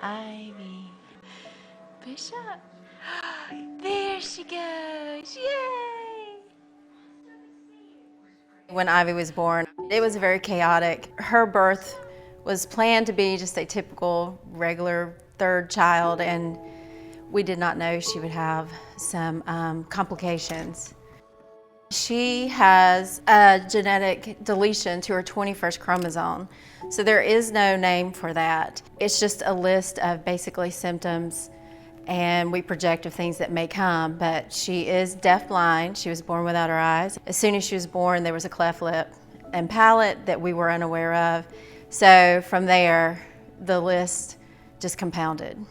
Ivy. Bishop. There she goes. Yay! When Ivy was born, it was very chaotic. Her birth was planned to be just a typical, regular third child, and we did not know she would have some complications. She has a genetic deletion to her 21st chromosome, so there is no name for that. It's just a list of basically symptoms, and we project of things that may come, but she is deafblind. She was born without her eyes. As soon as she was born, there was a cleft lip and palate that we were unaware of. So from there, the list just compounded.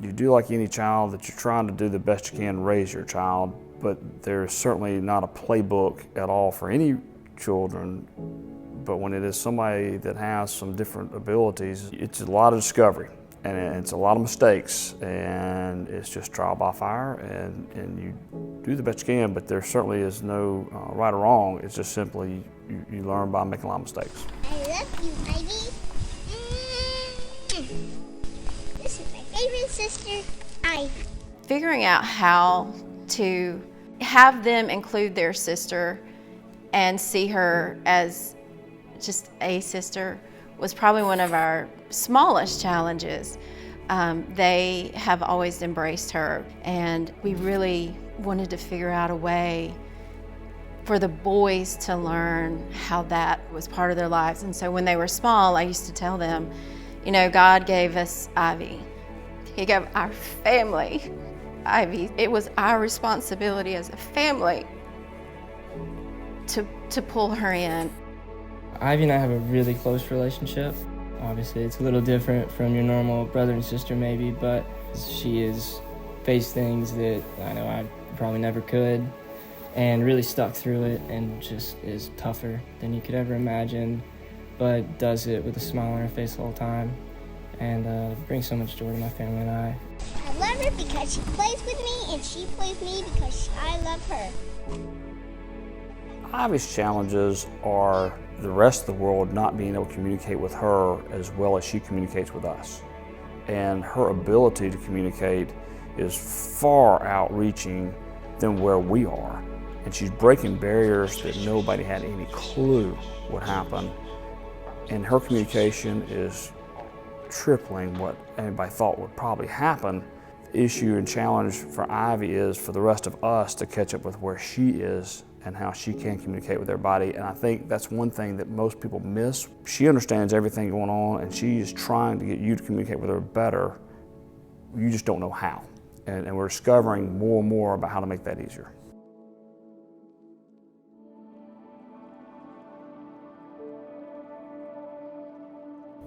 You do like any child that you're trying to do the best you can to raise your child, but there's certainly not a playbook at all for any children. But when it is somebody that has some different abilities, it's a lot of discovery and it's a lot of mistakes, and it's just trial by fire, and you do the best you can, but there certainly is no right or wrong. It's just simply you learn by making a lot of mistakes. I love you, Ivy. This is my favorite sister, Ivy. Figuring out how to have them include their sister and see her as just a sister was probably one of our smallest challenges. They have always embraced her, and we really wanted to figure out a way for the boys to learn how that was part of their lives. And so when they were small, I used to tell them, you know, God gave us Ivy. He gave our family Ivy. It was our responsibility as a family to pull her in. Ivy and I have a really close relationship. Obviously, it's a little different from your normal brother and sister maybe, but she has faced things that I know I probably never could, and really stuck through it, and just is tougher than you could ever imagine, but does it with a smile on her face the whole time, and brings so much joy to my family and I. I love her because she plays with me, and she plays me because I love her. Ivy's challenges are the rest of the world not being able to communicate with her as well as she communicates with us. And her ability to communicate is far outreaching than where we are. And she's breaking barriers that nobody had any clue would happen. And her communication is tripling what anybody thought would probably happen. The issue and challenge for Ivy is for the rest of us to catch up with where she is and how she can communicate with everybody. And I think that's one thing that most people miss. She understands everything going on, and she is trying to get you to communicate with her better. You just don't know how. And we're discovering more and more about how to make that easier.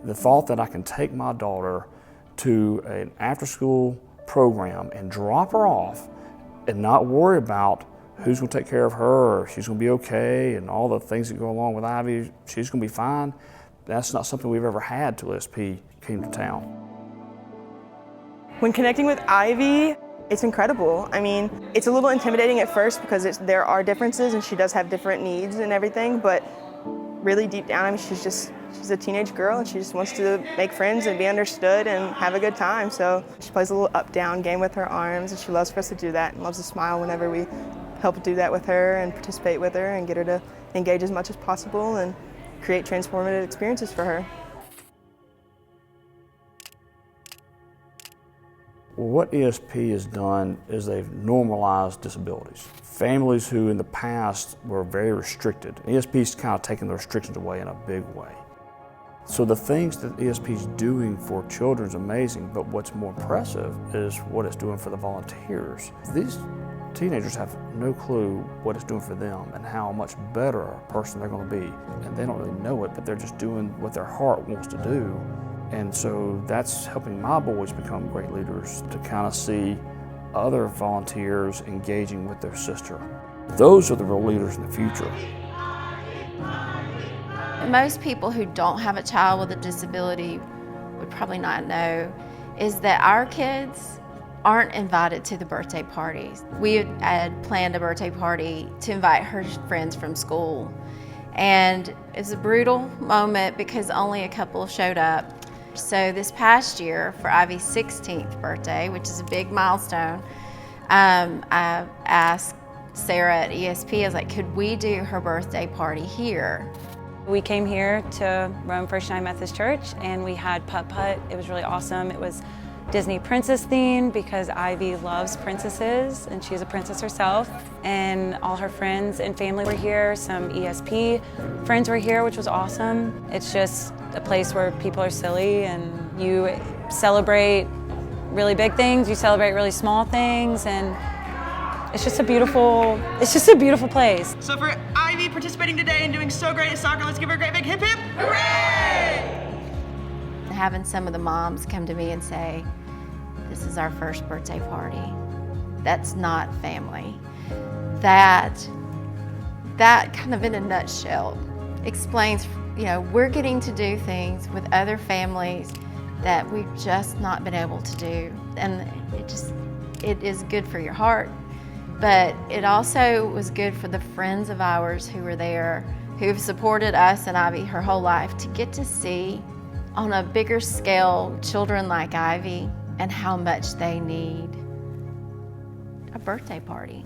The thought that I can take my daughter to an after-school program and drop her off and not worry about who's going to take care of her, or she's going to be okay, and all the things that go along with Ivy, she's going to be fine. That's not something we've ever had till ESP came to town. When connecting with Ivy, it's incredible. I mean, it's a little intimidating at first because there are differences and she does have different needs and everything, but really deep down, I mean, she's a teenage girl and she just wants to make friends and be understood and have a good time. So she plays a little up-down game with her arms, and she loves for us to do that and loves to smile whenever we help do that with her and participate with her and get her to engage as much as possible and create transformative experiences for her. Well, what ESP has done is they've normalized disabilities. Families who in the past were very restricted, ESP's kind of taken the restrictions away in a big way. So the things that ESP is doing for children is amazing, but what's more impressive is what it's doing for the volunteers. These teenagers have no clue what it's doing for them and how much better a person they're going to be. And they don't really know it, but they're just doing what their heart wants to do. And so that's helping my boys become great leaders, to kind of see other volunteers engaging with their sister. Those are the real leaders in the future. Most people who don't have a child with a disability would probably not know is that our kids aren't invited to the birthday parties. We had planned a birthday party to invite her friends from school, and it was a brutal moment because only a couple showed up. So this past year, for Ivey's 16th birthday, which is a big milestone, I asked Sarah at ESP, I was like, could we do her birthday party here? We came here to Rome First United Methodist Church and we had putt-putt. It was really awesome. It was Disney princess themed because Ivey loves princesses and she's a princess herself. And all her friends and family were here. Some ESP friends were here, which was awesome. It's just a place where people are silly and you celebrate really big things, you celebrate really small things, and it's just a beautiful place. So for Ivey participating today and doing so great at soccer, let's give her a great big hip hip hooray! Having some of the moms come to me and say, this is our first birthday party. That's not family. That kind of in a nutshell explains, we're getting to do things with other families that we've just not been able to do. And it is good for your heart, but it also was good for the friends of ours who were there, who've supported us and Ivey her whole life, to get to see on a bigger scale children like Ivey and how much they need a birthday party.